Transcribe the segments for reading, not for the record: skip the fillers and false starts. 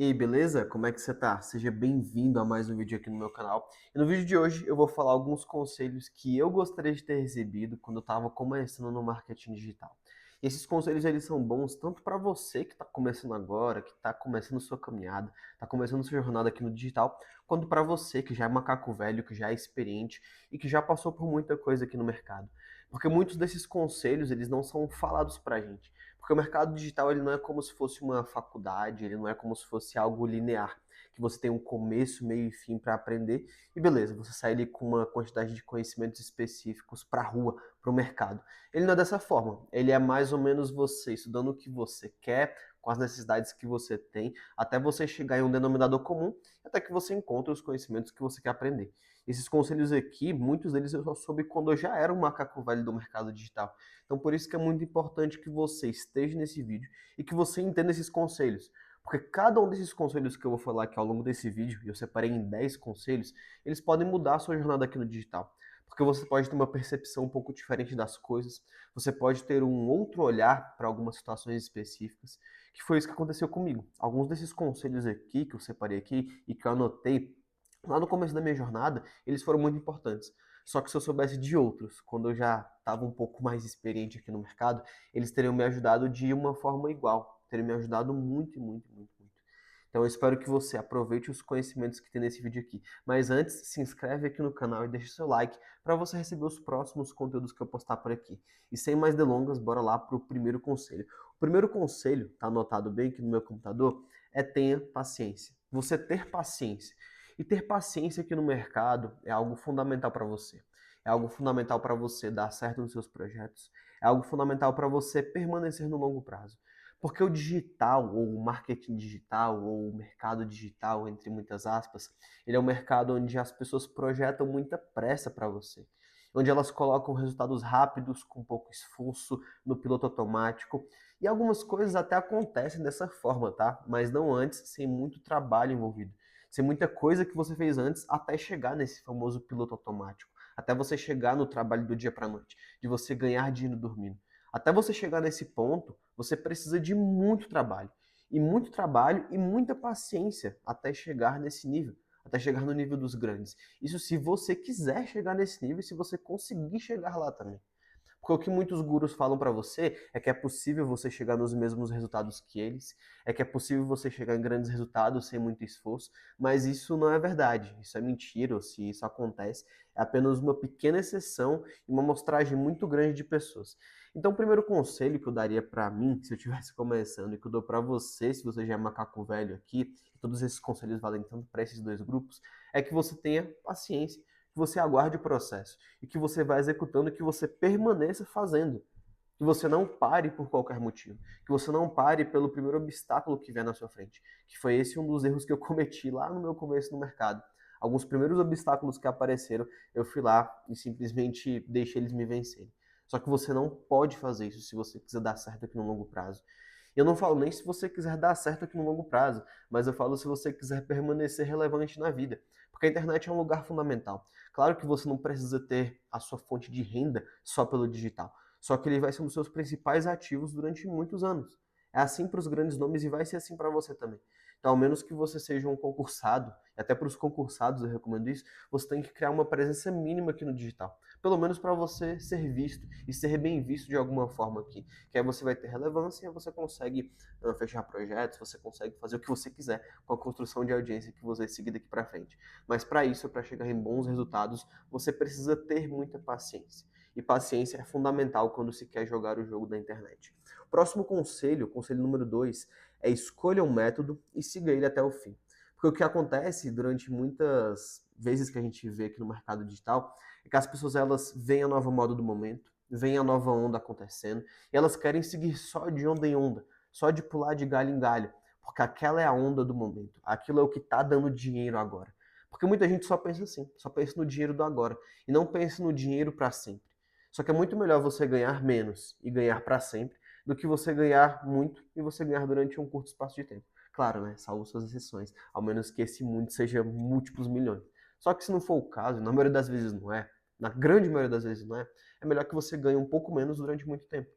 E aí, beleza? Como é que você tá? Seja bem-vindo a mais um vídeo aqui no meu canal. E no vídeo de hoje eu vou falar alguns conselhos que eu gostaria de ter recebido quando eu estava começando no marketing digital. E esses conselhos eles são bons tanto para você que está começando agora, que está começando sua caminhada, está começando sua jornada aqui no digital, quanto para você que já é macaco velho, que já é experiente e que já passou por muita coisa aqui no mercado. Porque muitos desses conselhos eles não são falados pra gente. Porque o mercado digital ele não é como se fosse uma faculdade, ele não é como se fosse algo linear, que você tem um começo, meio e fim para aprender e beleza, você sai ali com uma quantidade de conhecimentos específicos para a rua, para o mercado. Ele não é dessa forma, ele é mais ou menos você estudando o que você quer, com as necessidades que você tem, até você chegar em um denominador comum, até que você encontre os conhecimentos que você quer aprender. Esses conselhos aqui, muitos deles eu só soube quando eu já era um macaco velho do mercado digital. Então por isso que é muito importante que você esteja nesse vídeo e que você entenda esses conselhos. Porque cada um desses conselhos que eu vou falar aqui ao longo desse vídeo, e eu separei em 10 conselhos, eles podem mudar a sua jornada aqui no digital. Porque você pode ter uma percepção um pouco diferente das coisas, você pode ter um outro olhar para algumas situações específicas, que foi isso que aconteceu comigo. Alguns desses conselhos aqui, que eu separei aqui e que eu anotei lá no começo da minha jornada, eles foram muito importantes. Só que se eu soubesse de outros, quando eu já estava um pouco mais experiente aqui no mercado, eles teriam me ajudado de uma forma igual. Teriam me ajudado muito, muito, muito, muito. Então eu espero que você aproveite os conhecimentos que tem nesse vídeo aqui. Mas antes, se inscreve aqui no canal e deixa seu like para você receber os próximos conteúdos que eu postar por aqui. E sem mais delongas, bora lá para o primeiro conselho. O primeiro conselho, tá anotado bem aqui no meu computador, é tenha paciência. Você ter paciência. E ter paciência aqui no mercado é algo fundamental para você. É algo fundamental para você dar certo nos seus projetos. É algo fundamental para você permanecer no longo prazo. Porque o digital, ou o marketing digital, ou o mercado digital, entre muitas aspas, ele é um mercado onde as pessoas projetam muita pressa para você. Onde elas colocam resultados rápidos, com pouco esforço, no piloto automático. E algumas coisas até acontecem dessa forma, tá? Mas não antes, sem muito trabalho envolvido. Sem muita coisa que você fez antes até chegar nesse famoso piloto automático. Até você chegar no trabalho do dia para noite. De você ganhar dinheiro dormindo. Até você chegar nesse ponto, você precisa de muito trabalho. E muito trabalho e muita paciência até chegar nesse nível. Até chegar no nível dos grandes. Isso se você quiser chegar nesse nível e se você conseguir chegar lá também. Porque o que muitos gurus falam para você é que é possível você chegar nos mesmos resultados que eles, é que é possível você chegar em grandes resultados sem muito esforço, mas isso não é verdade, isso é mentira, ou se isso acontece, é apenas uma pequena exceção e uma amostragem muito grande de pessoas. Então, o primeiro conselho que eu daria para mim, se eu estivesse começando, e que eu dou para você, se você já é macaco velho aqui, e todos esses conselhos valem tanto para esses dois grupos, é que você tenha paciência, que você aguarde o processo e que você vá executando, que você permaneça fazendo. Que você não pare por qualquer motivo. Que você não pare pelo primeiro obstáculo que vier na sua frente. Que foi esse um dos erros que eu cometi lá no meu começo no mercado. Alguns primeiros obstáculos que apareceram, eu fui lá e simplesmente deixei eles me vencerem. Só que você não pode fazer isso se você quiser dar certo aqui no longo prazo. Eu não falo nem se você quiser dar certo aqui no longo prazo, mas eu falo se você quiser permanecer relevante na vida. Porque a internet é um lugar fundamental. Claro que você não precisa ter a sua fonte de renda só pelo digital. Só que ele vai ser um dos seus principais ativos durante muitos anos. É assim para os grandes nomes e vai ser assim para você também. Então, ao menos que você seja um concursado, e até para os concursados eu recomendo isso, você tem que criar uma presença mínima aqui no digital. Pelo menos para você ser visto e ser bem visto de alguma forma aqui. Que aí você vai ter relevância e você consegue fechar projetos, você consegue fazer o que você quiser com a construção de audiência que você seguir daqui para frente. Mas para isso, para chegar em bons resultados, você precisa ter muita paciência. E paciência é fundamental quando se quer jogar o jogo da internet. O próximo conselho, o conselho número 2, é escolha um método e siga ele até o fim. Porque o que acontece durante muitas vezes que a gente vê aqui no mercado digital é que as pessoas elas veem a nova moda do momento, veem a nova onda acontecendo e elas querem seguir só de onda em onda, só de pular de galho em galho, porque aquela é a onda do momento, aquilo é o que está dando dinheiro agora. Porque muita gente só pensa assim, só pensa no dinheiro do agora e não pensa no dinheiro para sempre. Só que é muito melhor você ganhar menos e ganhar para sempre do que você ganhar muito e você ganhar durante um curto espaço de tempo. Claro, né? Salvo suas exceções, ao menos que esse muito seja múltiplos milhões. Só que se não for o caso, na maioria das vezes não é, na grande maioria das vezes não é, é melhor que você ganhe um pouco menos durante muito tempo.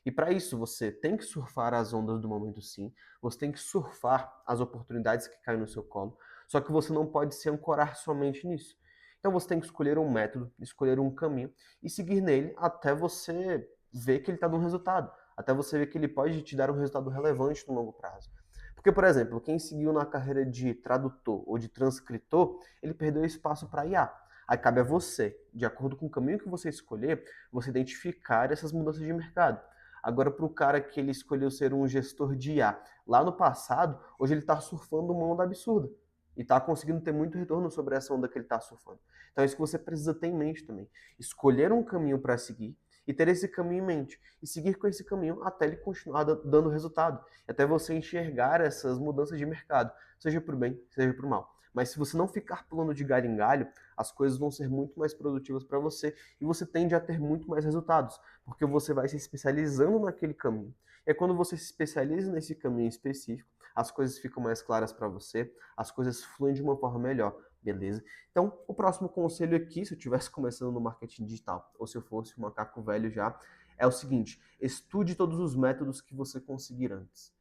E para isso você tem que surfar as ondas do momento sim, você tem que surfar as oportunidades que caem no seu colo, só que você não pode se ancorar somente nisso. Então você tem que escolher um método, escolher um caminho e seguir nele até você ver que ele está dando resultado, até você ver que ele pode te dar um resultado relevante no longo prazo. Porque, por exemplo, quem seguiu na carreira de tradutor ou de transcritor, ele perdeu espaço para IA. Aí cabe a você, de acordo com o caminho que você escolher, você identificar essas mudanças de mercado. Agora, para o cara que ele escolheu ser um gestor de IA lá no passado, hoje ele está surfando uma onda absurda. E está conseguindo ter muito retorno sobre essa onda que ele está surfando. Então é isso que você precisa ter em mente também. Escolher um caminho para seguir e ter esse caminho em mente. E seguir com esse caminho até ele continuar dando resultado. Até você enxergar essas mudanças de mercado, seja para o bem, seja para o mal. Mas se você não ficar pulando de galho em galho, as coisas vão ser muito mais produtivas para você e você tende a ter muito mais resultados, porque você vai se especializando naquele caminho. E é quando você se especializa nesse caminho específico, as coisas ficam mais claras para você, as coisas fluem de uma forma melhor, beleza? Então, o próximo conselho aqui, se eu estivesse começando no marketing digital, ou se eu fosse um macaco velho já, é o seguinte: estude todos os métodos que você conseguir antes.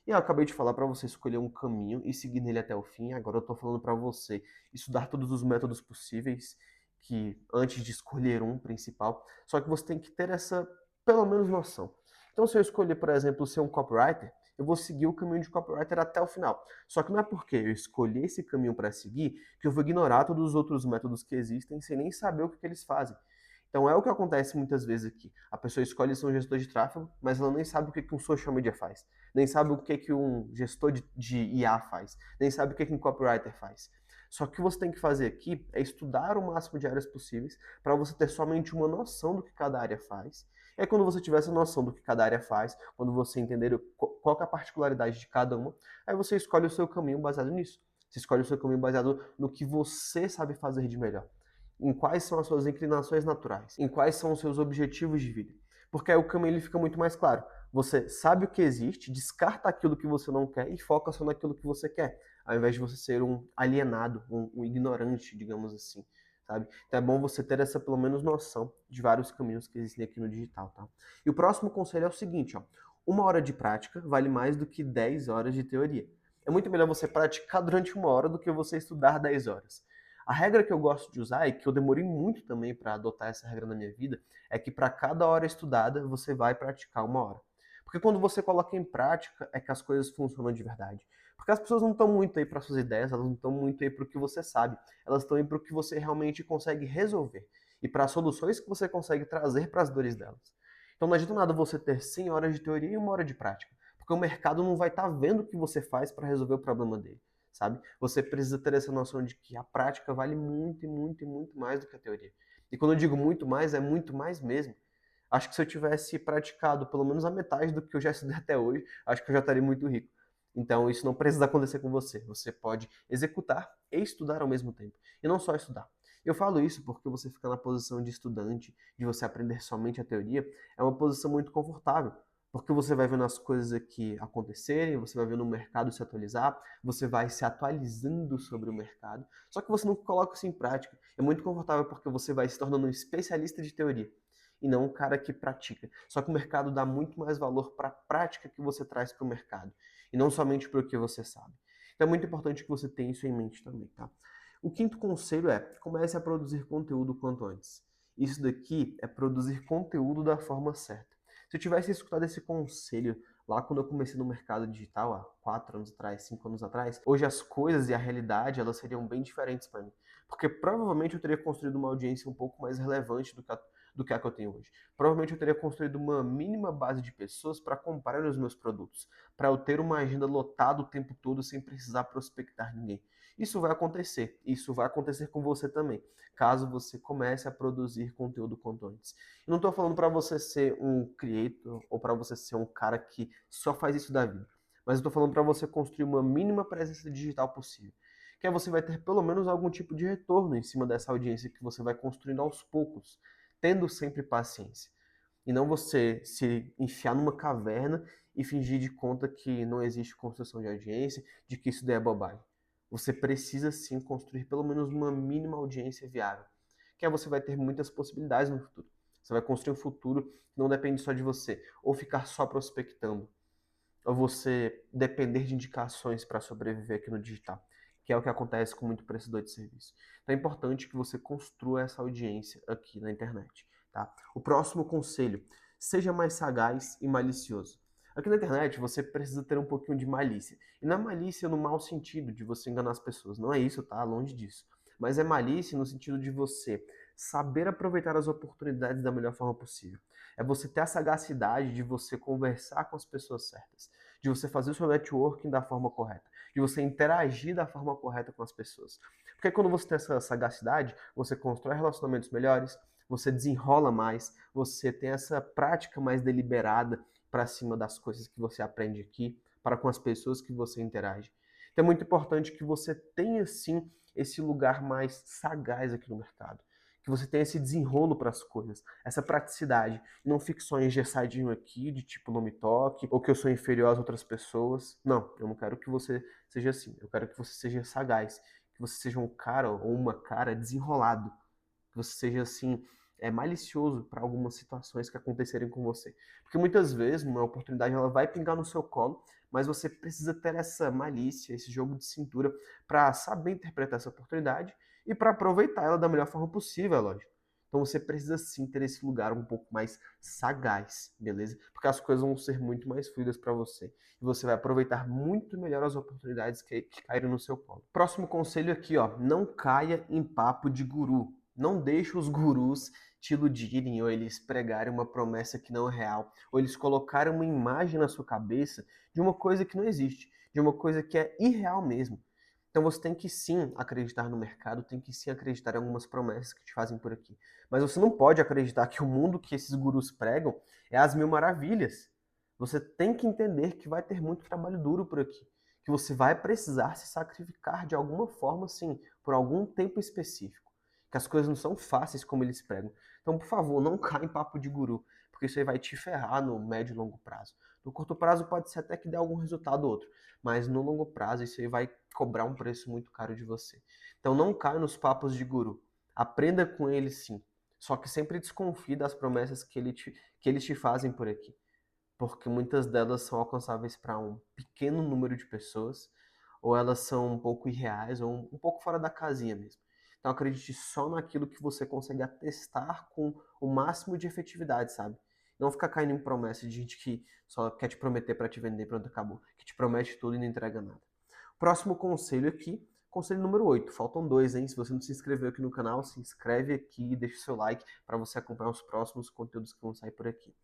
E eu acabei de falar para você escolher um caminho e seguir nele até o fim. Agora eu estou falando para você estudar todos os métodos possíveis que antes de escolher um principal. Só que você tem que ter essa, pelo menos, noção. Então, se eu escolher, por exemplo, ser um copywriter, eu vou seguir o caminho de copywriter até o final. Só que não é porque eu escolhi esse caminho para seguir que eu vou ignorar todos os outros métodos que existem sem nem saber o que eles fazem. Então é o que acontece muitas vezes aqui. A pessoa escolhe ser um gestor de tráfego, mas ela nem sabe o que um social media faz, nem sabe o que um gestor de IA faz, nem sabe o que um copywriter faz. Só que o que você tem que fazer aqui é estudar o máximo de áreas possíveis para você ter somente uma noção do que cada área faz. E aí, quando você tiver essa noção do que cada área faz, quando você entender qual é a particularidade de cada uma, aí você escolhe o seu caminho baseado nisso. Você escolhe o seu caminho baseado no que você sabe fazer de melhor, em quais são as suas inclinações naturais, em quais são os seus objetivos de vida. Porque aí o caminho ele fica muito mais claro. Você sabe o que existe, descarta aquilo que você não quer e foca só naquilo que você quer, ao invés de você ser um alienado, um ignorante, digamos assim, sabe? Então é bom você ter essa, pelo menos, noção de vários caminhos que existem aqui no digital, tá? E o próximo conselho é o seguinte, ó. 1 hora de prática vale mais do que 10 horas de teoria. É muito melhor você praticar durante 1 hora do que você estudar 10 horas. A regra que eu gosto de usar, e que eu demorei muito também para adotar essa regra na minha vida, é que para cada hora estudada, você vai praticar 1 hora. Porque quando você coloca em prática, é que as coisas funcionam de verdade. Porque as pessoas não estão muito aí para suas ideias, elas não estão muito aí para o que você sabe, elas estão aí para o que você realmente consegue resolver e para as soluções que você consegue trazer para as dores delas. Então não adianta nada você ter 100 horas de teoria e 1 hora de prática, porque o mercado não vai estar vendo o que você faz para resolver o problema dele, sabe? Você precisa ter essa noção de que a prática vale muito, e muito, e muito mais do que a teoria. E quando eu digo muito mais, é muito mais mesmo. Acho que se eu tivesse praticado pelo menos a metade do que eu já estudei até hoje, acho que eu já estaria muito rico. Então, isso não precisa acontecer com você. Você pode executar e estudar ao mesmo tempo. E não só estudar. Eu falo isso porque você ficar na posição de estudante, de você aprender somente a teoria, é uma posição muito confortável. Porque você vai vendo as coisas aqui acontecerem, você vai vendo o mercado se atualizar, você vai se atualizando sobre o mercado. Só que você não coloca isso em prática. É muito confortável porque você vai se tornando um especialista de teoria e não um cara que pratica. Só que o mercado dá muito mais valor para a prática que você traz para o mercado e não somente para o que você sabe. Então é muito importante que você tenha isso em mente também, tá? O quinto conselho é: comece a produzir conteúdo quanto antes. Isso daqui é produzir conteúdo da forma certa. Se eu tivesse escutado esse conselho lá quando eu comecei no mercado digital, há 4 anos atrás, 5 anos atrás, hoje as coisas e a realidade elas seriam bem diferentes para mim. Porque provavelmente eu teria construído uma audiência um pouco mais relevante do que a que eu tenho hoje. Provavelmente eu teria construído uma mínima base de pessoas para comprar os meus produtos, para eu ter uma agenda lotada o tempo todo sem precisar prospectar ninguém. Isso vai acontecer com você também, caso você comece a produzir conteúdo quanto antes. Eu não estou falando para você ser um creator ou para você ser um cara que só faz isso da vida, mas eu estou falando para você construir uma mínima presença digital possível. Que aí você vai ter pelo menos algum tipo de retorno em cima dessa audiência que você vai construindo aos poucos, tendo sempre paciência. E não você se enfiar numa caverna e fingir de conta que não existe construção de audiência, de que isso daí é bobagem. Você precisa sim construir pelo menos uma mínima audiência viável, que aí você vai ter muitas possibilidades no futuro. Você vai construir um futuro que não depende só de você, ou ficar só prospectando, ou você depender de indicações para sobreviver aqui no digital, que é o que acontece com muito prestador de serviço. Então é importante que você construa essa audiência aqui na internet, tá? O próximo conselho, seja mais sagaz e malicioso. Aqui na internet você precisa ter um pouquinho de malícia. E não é malícia no mau sentido de você enganar as pessoas, não é isso, tá? Longe disso. Mas é malícia no sentido de você saber aproveitar as oportunidades da melhor forma possível. É você ter a sagacidade de você conversar com as pessoas certas, de você fazer o seu networking da forma correta, de você interagir da forma correta com as pessoas. Porque quando você tem essa sagacidade, você constrói relacionamentos melhores, você desenrola mais, você tem essa prática mais deliberada para cima das coisas que você aprende aqui, para com as pessoas que você interage. Então é muito importante que você tenha sim esse lugar mais sagaz aqui no mercado, que você tenha esse desenrolo para as coisas, essa praticidade. Não fique só engessadinho aqui, de tipo não me toque, ou que eu sou inferior às outras pessoas. Não, eu não quero que você seja assim. Eu quero que você seja sagaz, que você seja um cara ou uma cara desenrolado, que você seja assim, malicioso para algumas situações que acontecerem com você. Porque muitas vezes uma oportunidade ela vai pingar no seu colo, mas você precisa ter essa malícia, esse jogo de cintura para saber interpretar essa oportunidade e para aproveitar ela da melhor forma possível, é lógico. Então você precisa sim ter esse lugar um pouco mais sagaz, beleza? Porque as coisas vão ser muito mais fluidas para você. E você vai aproveitar muito melhor as oportunidades que caírem no seu colo. Próximo conselho aqui, ó, não caia em papo de guru. Não deixe os gurus te iludirem ou eles pregarem uma promessa que não é real, ou eles colocarem uma imagem na sua cabeça de uma coisa que não existe, de uma coisa que é irreal mesmo. Então você tem que sim acreditar no mercado, tem que sim acreditar em algumas promessas que te fazem por aqui. Mas você não pode acreditar que o mundo que esses gurus pregam é as mil maravilhas. Você tem que entender que vai ter muito trabalho duro por aqui, que você vai precisar se sacrificar de alguma forma, sim, por algum tempo específico, que as coisas não são fáceis como eles pregam. Então, por favor, não caia em papo de guru, porque isso aí vai te ferrar no médio e longo prazo. No curto prazo pode ser até que dê algum resultado ou outro, mas no longo prazo isso aí vai cobrar um preço muito caro de você. Então não caia nos papos de guru. Aprenda com eles sim. Só que sempre desconfie das promessas que eles te fazem por aqui. Porque muitas delas são alcançáveis para um pequeno número de pessoas, ou elas são um pouco irreais, ou um pouco fora da casinha mesmo. Então acredite só naquilo que você consegue atestar com o máximo de efetividade, sabe? Não ficar caindo em promessa de gente que só quer te prometer para te vender, pronto, acabou. Que te promete tudo e não entrega nada. Próximo conselho aqui, conselho número 8. Faltam dois, hein? Se você não se inscreveu aqui no canal, se inscreve aqui e deixa o seu like para você acompanhar os próximos conteúdos que vão sair por aqui.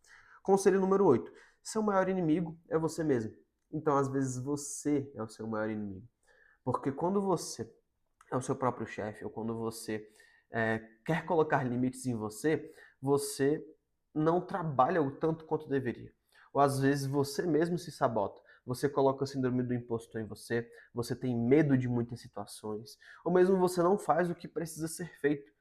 Conselho número 8. Seu maior inimigo é você mesmo. Então, às vezes, você é o seu maior inimigo. Porque quando você é o seu próprio chefe, ou quando você quer colocar limites em você, você não trabalha o tanto quanto deveria. Ou às vezes você mesmo se sabota. Você coloca a síndrome do impostor em você, você tem medo de muitas situações, ou mesmo você não faz o que precisa ser feito.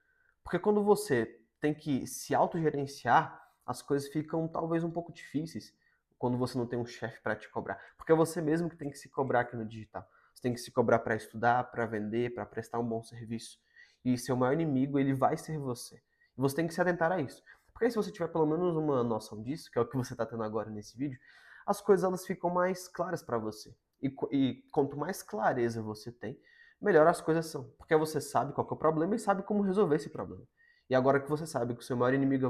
Porque quando você tem que se autogerenciar, as coisas ficam talvez um pouco difíceis quando você não tem um chefe para te cobrar. Porque é você mesmo que tem que se cobrar aqui no digital. Você tem que se cobrar para estudar, para vender, para prestar um bom serviço. E seu maior inimigo, ele vai ser você. E você tem que se atentar a isso. Porque aí, se você tiver pelo menos uma noção disso, que é o que você está tendo agora nesse vídeo, as coisas elas ficam mais claras para você. E quanto mais clareza você tem, melhor as coisas são. Porque você sabe qual que é o problema e sabe como resolver esse problema. E agora que você sabe que o seu maior inimigo é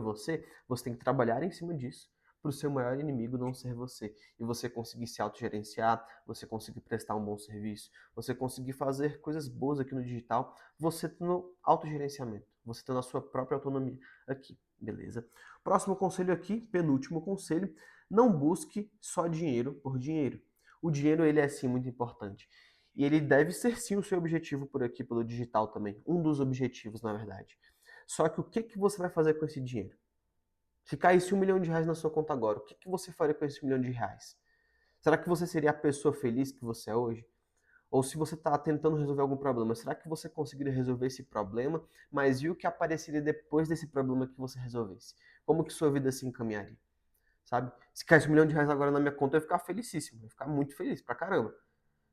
você tem que trabalhar em cima disso para o seu maior inimigo não ser você. E você conseguir se autogerenciar, você conseguir prestar um bom serviço, você conseguir fazer coisas boas aqui no digital, você tendo autogerenciamento, você tendo a sua própria autonomia aqui, beleza? Próximo conselho aqui, penúltimo conselho, não busque só dinheiro por dinheiro. O dinheiro, ele é sim muito importante. E ele deve ser sim o seu objetivo por aqui, pelo digital também. Um dos objetivos, na verdade. Só que o que, que você vai fazer com esse dinheiro? Se caísse R$ 1 milhão na sua conta agora, o que, que você faria com esse R$ 1 milhão? Será que você seria a pessoa feliz que você é hoje? Ou se você está tentando resolver algum problema, será que você conseguiria resolver esse problema? Mas e o que apareceria depois desse problema que você resolvesse? Como que sua vida se encaminharia? Sabe? Se caísse R$ 1 milhão agora na minha conta, eu ia ficar felicíssimo, eu ia ficar muito feliz pra caramba.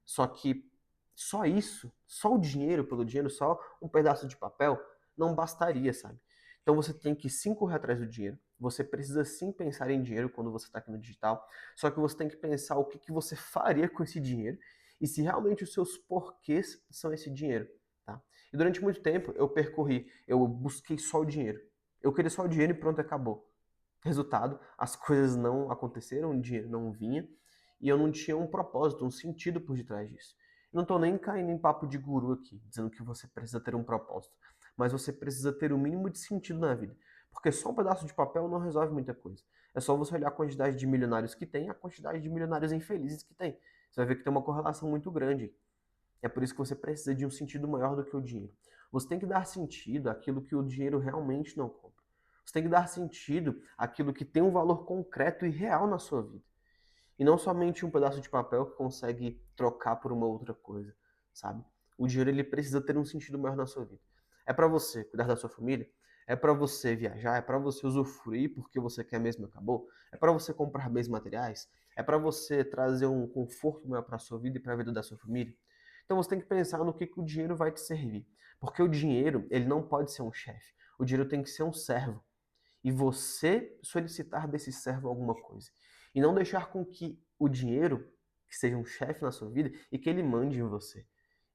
Só que só isso, só o dinheiro pelo dinheiro, só um pedaço de papel, não bastaria, sabe? Então você tem que sim correr atrás do dinheiro, você precisa sim pensar em dinheiro quando você está aqui no digital, só que você tem que pensar o que você faria com esse dinheiro e se realmente os seus porquês são esse dinheiro, tá? E durante muito tempo eu busquei só o dinheiro. Eu queria só o dinheiro e pronto, acabou. Resultado, as coisas não aconteceram, o dinheiro não vinha e eu não tinha um propósito, um sentido por detrás disso. Eu não estou nem caindo em papo de guru aqui, dizendo que você precisa ter um propósito, mas você precisa ter o mínimo de sentido na vida, porque só um pedaço de papel não resolve muita coisa. É só você olhar a quantidade de milionários que tem e a quantidade de milionários infelizes que tem. Você vai ver que tem uma correlação muito grande. É por isso que você precisa de um sentido maior do que o dinheiro. Você tem que dar sentido àquilo que o dinheiro realmente não compra. Você tem que dar sentido àquilo que tem um valor concreto e real na sua vida. E não somente um pedaço de papel que consegue trocar por uma outra coisa, sabe? O dinheiro ele precisa ter um sentido maior na sua vida. É para você cuidar da sua família? É para você viajar? É para você usufruir porque você quer mesmo e acabou? É para você comprar bens materiais? É para você trazer um conforto maior para a sua vida e para a vida da sua família? Então você tem que pensar no que o dinheiro vai te servir. Porque o dinheiro, ele não pode ser um chefe. O dinheiro tem que ser um servo e você solicitar desse servo alguma coisa. E não deixar com que o dinheiro, que seja um chefe na sua vida, e que ele mande em você.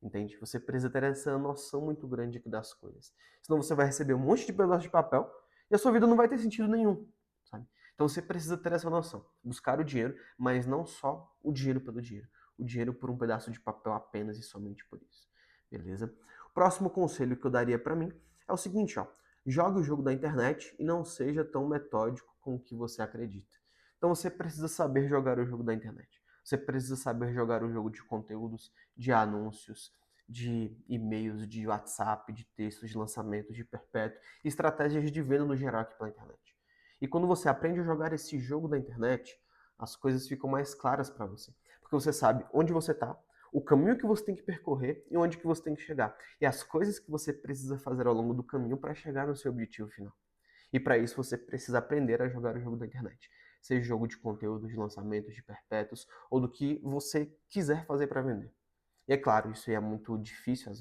Entende? Você precisa ter essa noção muito grande aqui das coisas. Senão você vai receber um monte de pedaços de papel e a sua vida não vai ter sentido nenhum. Sabe? Então você precisa ter essa noção. Buscar o dinheiro, mas não só o dinheiro pelo dinheiro. O dinheiro por um pedaço de papel apenas e somente por isso. Beleza? O próximo conselho que eu daria para mim é o seguinte, ó. Jogue o jogo da internet e não seja tão metódico com o que você acredita. Então você precisa saber jogar o jogo da internet. Você precisa saber jogar o jogo de conteúdos, de anúncios, de e-mails, de WhatsApp, de textos, de lançamentos, de perpétuo, estratégias de venda no geral aqui pela internet. E quando você aprende a jogar esse jogo da internet, as coisas ficam mais claras para você. Porque você sabe onde você está, o caminho que você tem que percorrer e onde que você tem que chegar. E as coisas que você precisa fazer ao longo do caminho para chegar no seu objetivo final. E para isso você precisa aprender a jogar o jogo da internet. Seja jogo de conteúdo, de lançamentos, de perpétuos, ou do que você quiser fazer para vender. E é claro, isso é muito difícil às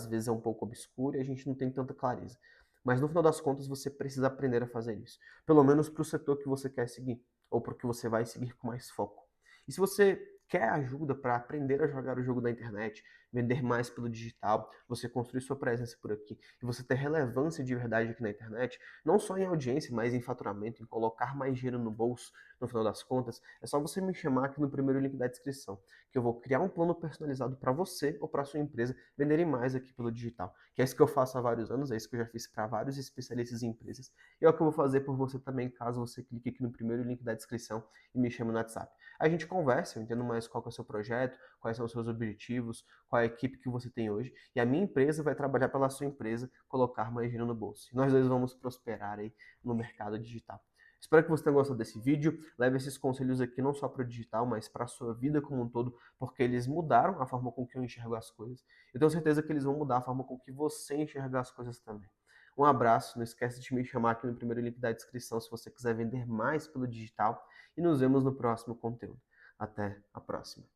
vezes é um pouco obscuro e a gente não tem tanta clareza. Mas no final das contas você precisa aprender a fazer isso. Pelo menos para o setor que você quer seguir, ou para o que você vai seguir com mais foco. E se você quer ajuda para aprender a jogar o jogo da internet, vender mais pelo digital, você construir sua presença por aqui e você ter relevância de verdade aqui na internet, não só em audiência, mas em faturamento, em colocar mais dinheiro no bolso, no final das contas, é só você me chamar aqui no primeiro link da descrição, que eu vou criar um plano personalizado para você ou para sua empresa venderem mais aqui pelo digital. Que é isso que eu faço há vários anos, é isso que eu já fiz para vários especialistas em empresas, e é o que eu vou fazer por você também, caso você clique aqui no primeiro link da descrição e me chame no WhatsApp. A gente conversa, eu entendo mais qual que é o seu projeto, quais são os seus objetivos, qual é a equipe que você tem hoje, e a minha empresa vai trabalhar pela sua empresa, colocar mais dinheiro no bolso. E nós dois vamos prosperar aí no mercado digital. Espero que você tenha gostado desse vídeo. Leve esses conselhos aqui não só para o digital, mas para a sua vida como um todo, porque eles mudaram a forma com que eu enxergo as coisas. Eu tenho certeza que eles vão mudar a forma com que você enxerga as coisas também. Um abraço, não esquece de me chamar aqui no primeiro link da descrição se você quiser vender mais pelo digital e nos vemos no próximo conteúdo. Até a próxima.